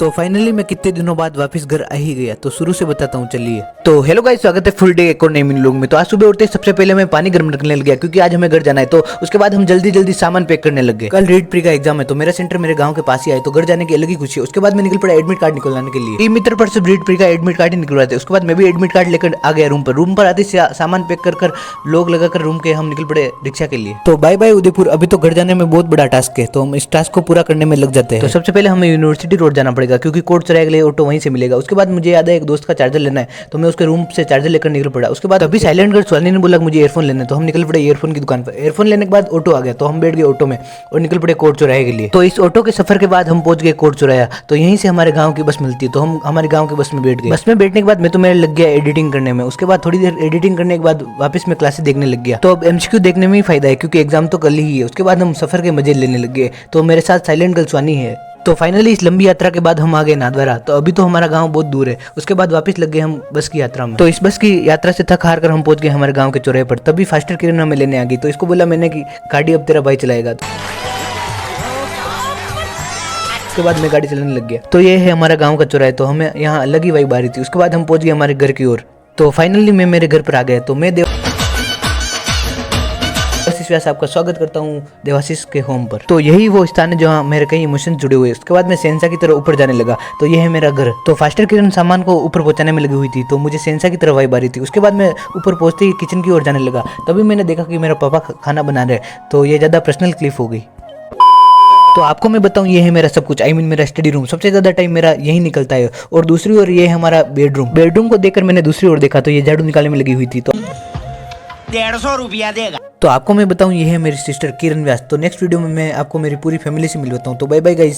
तो फाइनली मैं कितने दिनों बाद वापस घर आ ही गया। तो शुरू से बताता हूँ, चलिए। तो हेलो गाइस, स्वागत है फुल डे एक और नए मिनी लोग में। तो आज सुबह उठते सबसे पहले मैं पानी गर्म रखने लग गया क्योंकि आज हमें घर जाना है। तो उसके बाद हम जल्दी जल्दी सामान पैक करने लग गए। कल रीड प्री का एग्जाम है तो मेरा सेंटर मेरे गांव के पास ही आए, तो घर जाने की अलग ही खुशी है। उसके बाद मैं निकल पड़ा एडमिट कार्ड निकलवाने के लिए। टीम मित्र पर से रीड प्री का एडमिट कार्ड ही निकलवाए थे। उसके बाद मैं भी एडमिट कार्ड लेकर आ गया रूम पर आते सामान पैक कर लोग लगाकर रूम के हम निकल पड़े रिक्शा के लिए। तो बाय बाय उदयपुर। अभी तो घर जाने में बहुत बड़ा टास्क है, तो हम इस टास्क को पूरा करने में लग जाते हैं। तो सबसे पहले हमें यूनिवर्सिटी रोड जाना पड़ेगा क्योंकि कोर्ट चौराहे के लिए ऑटो वहीं से मिलेगा। उसके बाद मुझे याद है एक दोस्त का चार्जर लेना है, तो मैं उसके रूम से चार्जर लेकर निकल पड़ा। उसके बाद अभी साइलेंट गर्ल स्वालिनी ने बोला मुझे ईयरफोन लेने, तो हम निकल पड़े ईयरफोन की दुकान पर। ईयरफोन लेने के बाद ऑटो आ गया, तो हम बैठ गए ऑटो में और निकल पड़े कोर्ट चौराहे के लिए। तो इस ऑटो के सफर के बाद हम पहुंच गए कोर्ट चौराहा। तो यहीं से हमारे गांव की बस मिलती है, तो हम हमारे गांव की बस में बैठ गए। बस में बैठने के बाद मैं तो मेरे लग गया एडिटिंग करने में। उसके बाद थोड़ी देर एडिटिंग करने के बाद वापस मैं क्लासेस देखने लग गया। तो अब एमसीक्यू देखने में ही फायदा है क्योंकि एग्जाम तो कल ही है। उसके बाद हम सफर के मजे लेने लग गए। तो मेरे साथ साइलेंट गर्ल स्वानी है। तो फाइनली इस लंबी यात्रा के बाद हम आ गए नाथद्वारा। तो अभी तो हमारा गांव बहुत दूर है। उसके बाद वापस लग गए हम बस की यात्रा में। तो इस बस की यात्रा से थक हार कर हम पहुंच गए हमारे गांव के चौराहे पर। तभी फास्टर किरण हमें लेने आ गई। तो इसको बोला मैंने कि गाड़ी अब तेरा भाई चलाएगा। उसके बाद मैं गाड़ी चलाने लग गया। तो ये है हमारा गांव का चौराहा। तो हमें यहाँ अलग ही वाइब आ रही थी। उसके बाद हम पहुंच गए हमारे घर की ओर। तो फाइनली मैं मेरे घर पर आ गया। तो मैं देवाशीष व्यास आपका स्वागत करता हूँ देवाशीष के होम पर। तो यही वो स्थान है जहाँ मेरे कई इमोशन जुड़े हुए हैं। उसके बाद मैं सेंसा की तरह ऊपर जाने लगा। तो ये है मेरा घर। तो फास्टर किरण सामान को ऊपर पहुंचाने में लगी हुई थी, तो मुझे सेंसा की तरह वाइब आ रही थी। उसके बाद मैं ऊपर पहुंचते ही किचन की ओर जाने लगा। तभी मैंने देखा कि मेरा पापा खाना बना रहे। तो ये ज़्यादा पर्सनल क्लिप हो गई। तो आपको मैं बताऊं, ये है मेरा सब कुछ। आई मीन मेरा स्टडी रूम। सबसे ज्यादा टाइम मेरा यही निकलता है। और दूसरी ओर ये है हमारा बेडरूम को देखकर मैंने दूसरी ओर देखा, तो ये झाड़ू निकालने में लगी हुई थी। तो 150 रुपया देगा। तो आपको मैं बताऊं, ये है मेरी सिस्टर किरण व्यास। तो नेक्स्ट वीडियो में मैं आपको मेरी पूरी फैमिली से मिलवाता हूं। तो बाय बाय गाइस।